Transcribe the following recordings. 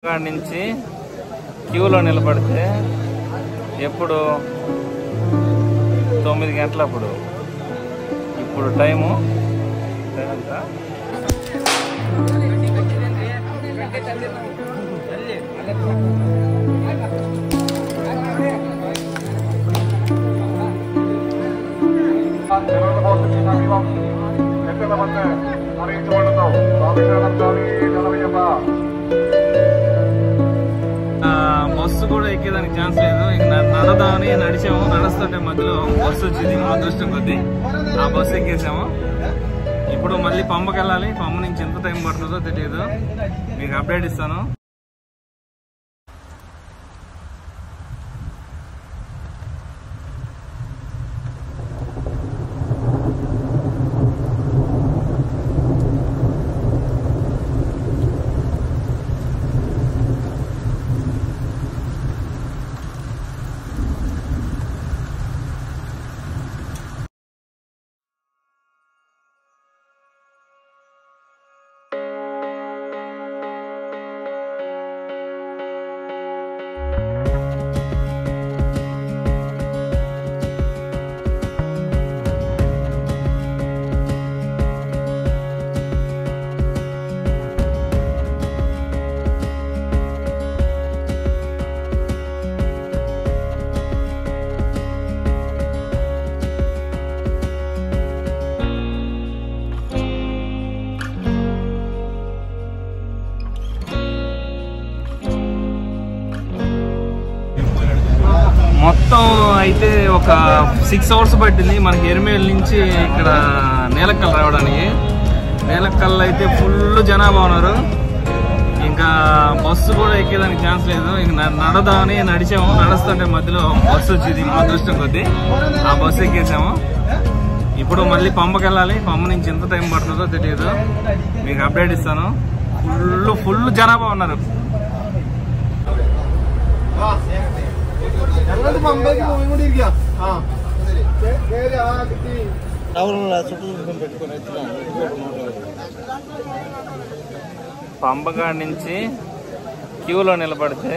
అక్కడి నుంచి క్యూలో నిలబడితే ఎప్పుడు 9 గంటలప్పుడు. ఇప్పుడు టైము ఎంత? బస్సు కూడా ఎక్కేదానికి ఛాన్స్ లేదు. ఇంక నడదామని నడిచాము. నడుస్తుంటే మధ్యలో బస్సు వచ్చింది. మా అదృష్టం కొద్దీ ఆ బస్సు ఎక్కేసాము. ఇప్పుడు మళ్ళీ పంపకి వెళ్ళాలి. పంప నుంచి ఎంత టైం పడుతుందో తెలియదు. మీకు అప్డేట్ ఇస్తాను. మొత్తం అయితే ఒక 6 అవర్స్ పట్టింది మనకి ఎరిమేల్ నుంచి ఇక్కడ నేలక్కల్ రావడానికి. నేలక్కల్ అయితే ఫుల్ జనాభా ఉన్నారు. ఇంకా బస్సు కూడా ఎక్కేదానికి ఛాన్స్ లేదు. ఇంక నడదామని నడిచాము. నడుస్తుంటే మధ్యలో బస్సు వచ్చింది. మా అదృష్టం కొద్దీ ఆ బస్సు ఎక్కేసాము. ఇప్పుడు మళ్ళీ పంపకి వెళ్ళాలి. పంప నుంచి ఎంత టైం పడుతుందో తెలియదు. మీకు అప్డేట్ ఇస్తాను. ఫుల్ జనాభా ఉన్నారు. పంపగాడి నుంచి క్యూలో నిలబడితే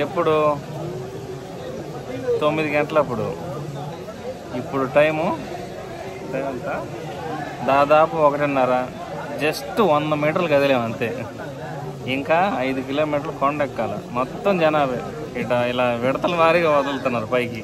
ఎప్పుడు 9 గంటలప్పుడు. ఇప్పుడు టైము ఎంత? దాదాపు 1:30. జస్ట్ 100 మీటర్లు కదిలేము అంతే. ఇంకా 5 కిలోమీటర్లు కొండ ఎక్కాలి. మొత్తం జనాభా ఇట ఇలా విడతల వారీగా వదులుతున్నారు పైకి.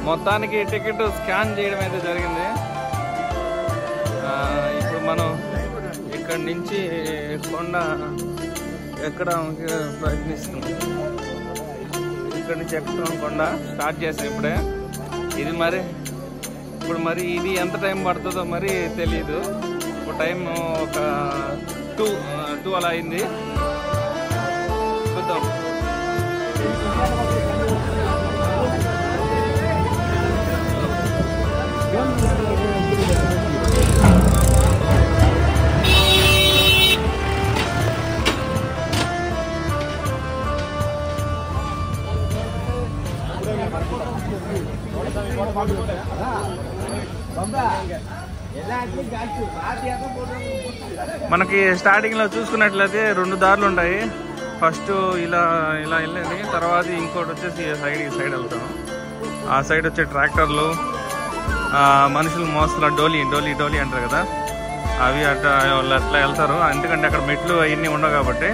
మొత్తానికి టికెట్ స్కాన్ చేయడం అయితే జరిగింది. ఇప్పుడు మనం ఇక్కడి నుంచి కొండ ఎక్కడానికి ప్రయత్నిస్తున్నాం. ఇక్కడి నుంచి ఎక్కడం కొండ స్టార్ట్ చేసాం ఇప్పుడే. ఇప్పుడు మరి ఇది ఎంత టైం పడుతుందో మరి తెలీదు. ఇప్పుడు టైం ఒక 2 అలా అయింది. చూద్దాం. మనకి స్టార్టింగ్ లో చూసుకున్నట్లయితే 2 దారులు ఉంటాయి. ఫస్ట్ ఇలా ఇలా వెళ్ళండి, తర్వాత ఇంకోటి వచ్చేసి ఈ సైడ్ వెళ్తాం. ఆ సైడ్ వచ్చే ట్రాక్టర్లు, మనుషులు మోస్తల డోలీ అంటారు కదా, అవి వాళ్ళు అట్లా వెళ్తారు. ఎందుకంటే అక్కడ మెట్లు అవన్నీ ఉండవు కాబట్టి.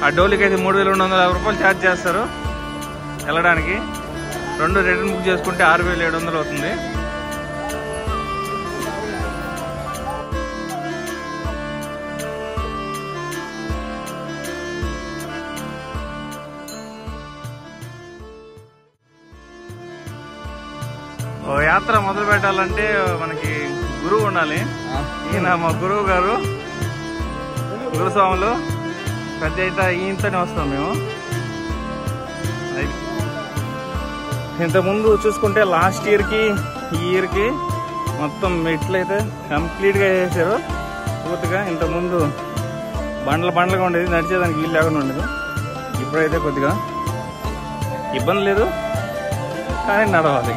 ఆ డోలీకి అయితే 3,250 రూపాయలు ఛార్జ్ చేస్తారు వెళ్ళడానికి. 2 రిటర్న్ బుక్ చేసుకుంటే 6,700 అవుతుంది. యాత్ర మొదలు పెట్టాలంటే మనకి గురువు ఉండాలి. ఈయన మా గురువు గారు, గురుస్వాములు. పెద్ద అయితే ఈయనతోనే వస్తాం మేము. ఇంతకుముందు చూసుకుంటే లాస్ట్ ఇయర్కి ఈ ఇయర్కి మొత్తం మెట్లు అయితే కంప్లీట్గా వేసారు పూర్తిగా. ఇంతకుముందు బండ్లుగా ఉండేది, నడిచేదానికి వీలు లేకుండా ఉండేది. ఇప్పుడైతే కొద్దిగా ఇబ్బంది లేదు, కానీ నడవాలి.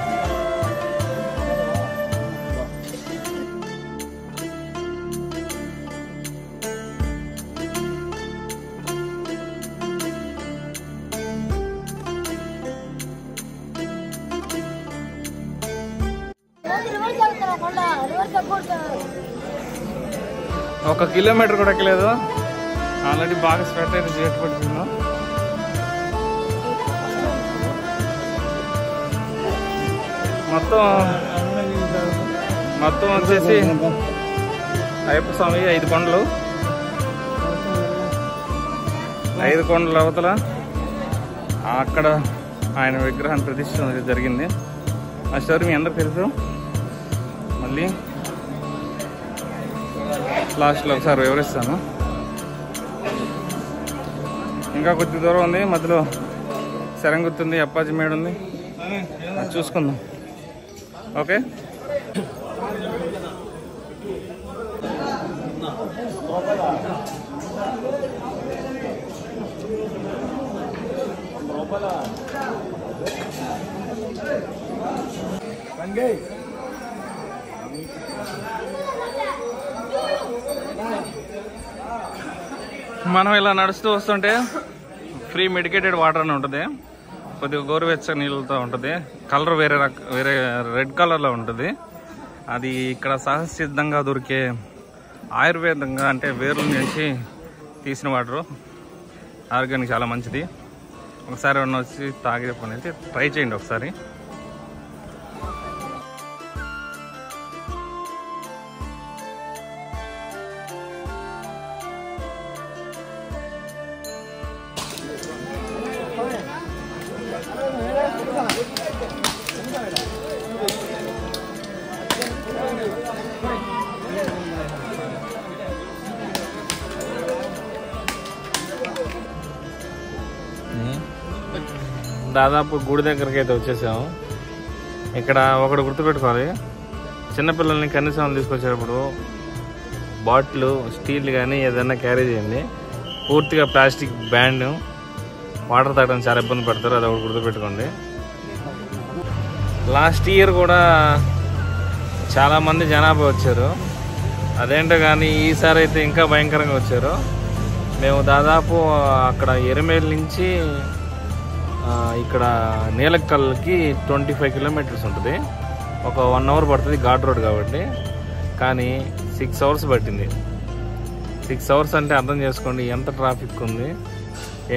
ఒక కిలోమీటర్ కూడా ఎక్కలేదు, ఆల్రెడీ బాగా స్వెట్ అయితే చేసి పడుతున్నాం. మొత్తం వచ్చేసి అయ్యప్ప స్వామి 5 కొండలు, 5 కొండల అవతల అక్కడ ఆయన విగ్రహాన్ని ప్రతిష్ఠ జరిగింది. ఆ స్టోరీ మీ అందరికి తెలుసు. మళ్ళీ లాస్ట్లో ఒకసారి వివరిస్తాను. ఇంకా కొద్ది దూరం ఉంది, మధ్యలో శరంగుత్తి ఉంది, అప్పాజీ మేడ ఉంది, చూసుకుందాం. ఓకే, మనం ఇలా నడుస్తూ వస్తుంటే ఫ్రీ మెడికేటెడ్ వాటర్ అని ఉంటుంది. కొద్దిగా గోరువెచ్చని నీళ్ళతో ఉంటుంది. కలర్ వేరే రెడ్ కలర్లో ఉంటుంది. అది ఇక్కడ సహజసిద్ధంగా దొరికే ఆయుర్వేదంగా, అంటే వేర్ల నుంచి తీసిన వాటరు. ఆరోగ్యానికి చాలా మంచిది. ఒకసారి వచ్చి తాగే పని అయితే ట్రై చేయండి ఒకసారి. దాదాపు గుడి దగ్గరికి అయితే వచ్చేసాము. ఇక్కడ ఒకటి గుర్తుపెట్టుకోవాలి, చిన్నపిల్లల్ని కనీసం తీసుకొచ్చేటప్పుడు బాటిల్ స్టీల్ కానీ ఏదైనా క్యారీ చేయండి. పూర్తిగా ప్లాస్టిక్ బ్యాన్. వాటర్ తాగడానికి చాలా ఇబ్బంది పడతారు, అది ఒకటి గుర్తుపెట్టుకోండి. లాస్ట్ ఇయర్ కూడా చాలామంది జనాభా వచ్చారు, అదేంటో కానీ ఈసారి అయితే ఇంకా భయంకరంగా వచ్చారు. మేము దాదాపు అక్కడ ఎరిమేల్ నుంచి ఇక్కడ నీలక్కల్కి 25 కిలోమీటర్స్ ఉంటుంది. ఒక 1 అవర్ పడుతుంది, ఘాట్ రోడ్ కాబట్టి. కానీ 6 అవర్స్ పట్టింది. 6 అవర్స్ అంటే అర్థం చేసుకోండి ఎంత ట్రాఫిక్ ఉంది,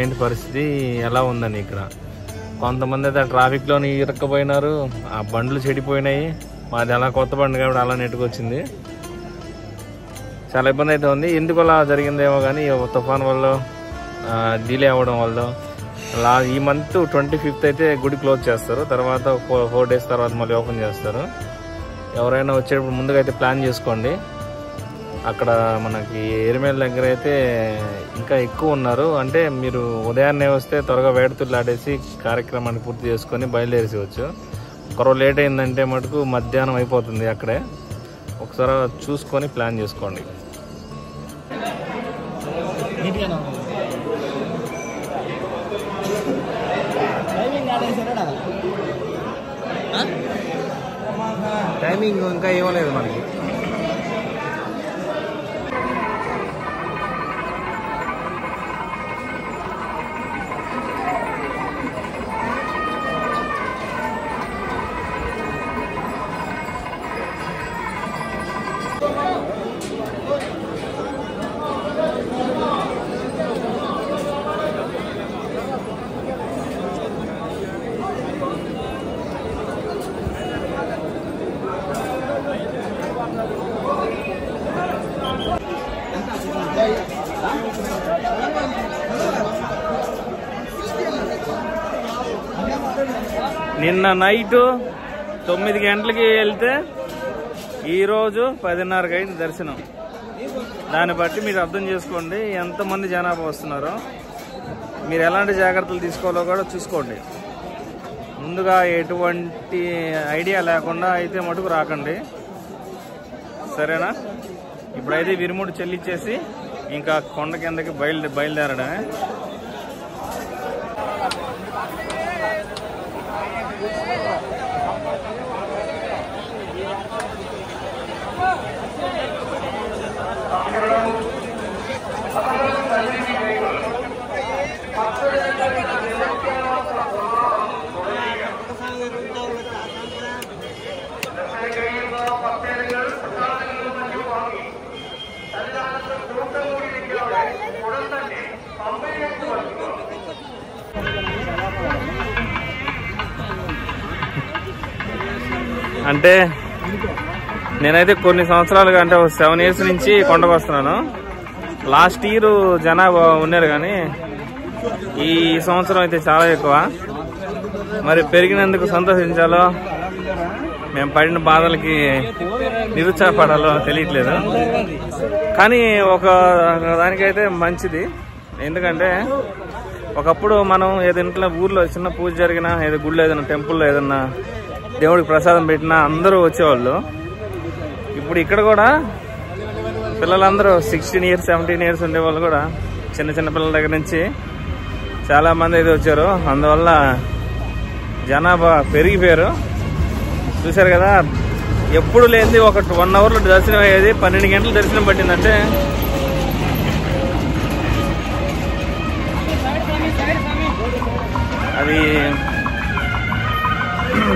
ఏంటి పరిస్థితి, ఎలా ఉందని. ఇక్కడ కొంతమంది అయితే ఆ ట్రాఫిక్లోని ఇరక్కపోయినారు, ఆ బండ్లు చెడిపోయినాయి. మాది అలా కొత్త బండి కాబట్టి అలా నెట్టుకొచ్చింది. చాలా ఇబ్బంది అయితే ఉంది. ఎందుకు అలా జరిగిందేమో కానీ తుఫాన్ వల్ల, డిలే అవ్వడం వల్ల. ఈ మంత్ 25th అయితే గుడి క్లోజ్ చేస్తారు. తర్వాత 4 days తర్వాత మళ్ళీ ఓపెన్ చేస్తారు. ఎవరైనా వచ్చేటప్పుడు ముందుగా అయితే ప్లాన్ చేసుకోండి. అక్కడ మనకి ఎరిమేల దగ్గర అయితే ఇంకా ఎక్కువ ఉన్నారు. అంటే మీరు ఉదయాన్నే వస్తే త్వరగా వేడుతులు ఆడేసి కార్యక్రమాన్ని పూర్తి చేసుకొని బయలుదేరేసేవచ్చు. ఒకరోజు లేట్ అయిందంటే మటుకు మధ్యాహ్నం అయిపోతుంది అక్కడే. ఒకసారి చూసుకొని ప్లాన్ చేసుకోండి. టైమింగ్ ఇంకా ఇవ్వలేదు మనకి. నిన్న నైట్ 9 గంటలకి వెళ్తే ఈరోజు 10:30కి అయింది దర్శనం. దాన్ని బట్టి మీరు అర్థం చేసుకోండి ఎంతమంది జనాభా వస్తున్నారో. మీరు ఎలాంటి జాగ్రత్తలు తీసుకోవాలో కూడా చూసుకోండి. ముందుగా ఎటువంటి ఐడియా లేకుండా అయితే మటుకు రాకండి, సరేనా? ఇప్పుడైతే విరుముడు చెల్లించేసి ఇంకా కొండ కిందకి బయలుదేరడమే. అంటే నేనైతే కొన్ని సంవత్సరాలుగా అంటే 7 years నుంచి కొండకు వస్తున్నాను. లాస్ట్ ఇయర్ జనాభా ఉన్నారు కానీ ఈ సంవత్సరం అయితే చాలా ఎక్కువ. మరి పెరిగినందుకు సంతోషించాలో మేము పడిన బాధలకి నిరుత్సాహపడాలో తెలియట్లేదు. కానీ ఒక దానికైతే మంచిది, ఎందుకంటే ఒకప్పుడు మనం ఏదైనా ఊర్లో చిన్న పూజ జరిగినా, ఏదో గుళ్ళో ఏదైనా టెంపుల్లో ఏదన్నా దేవుడికి ప్రసాదం పెట్టినా అందరూ వచ్చేవాళ్ళు. ఇప్పుడు ఇక్కడ కూడా పిల్లలందరూ 16 years 17 years ఉండేవాళ్ళు కూడా చిన్న చిన్న పిల్లల దగ్గర నుంచి చాలా మంది అయితే వచ్చారు. అందువల్ల జనాభా పెరిగిపోయారు. చూశారు కదా, ఎప్పుడు లేనిది ఒక 1 hourలో దర్శనం అయ్యేది 12 గంటలు దర్శనం పట్టిందంటే అది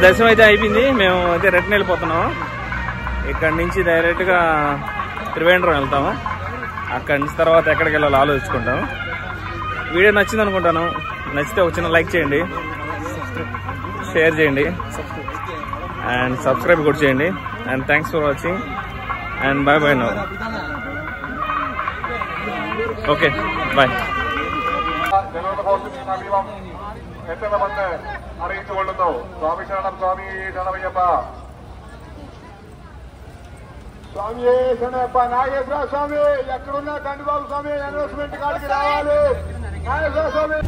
దర్శనం అయితే అయిపోయింది. మేము అయితే రిటర్న్ వెళ్ళిపోతున్నాము. ఇక్కడ నుంచి డైరెక్ట్గా త్రివేంద్రం వెళ్తాము. అక్కడి నుంచి తర్వాత ఎక్కడికి వెళ్ళాలో ఆలోచించుకుంటాము. వీడియో నచ్చింది అనుకుంటాను. నచ్చితే ఒక చిన్న లైక్ చేయండి, షేర్ చేయండి అండ్ సబ్స్క్రైబ్ కూడా చేయండి. And thanks for watching and bye bye now. Okay bye. അറിയിച്ചുകൊള്ളുന്നു. സ്വാമി ശരണം, സ്വാമി ശരണമയ്യപ്പ, స్వామి శరణప్ప. నాగేశ్వర స్వామి ఎక్కడున్నా తండ్రి బాబు స్వామి అనౌన్స్మెంట్ కాడికి రావాలి. నాగేశ్వర స్వామి.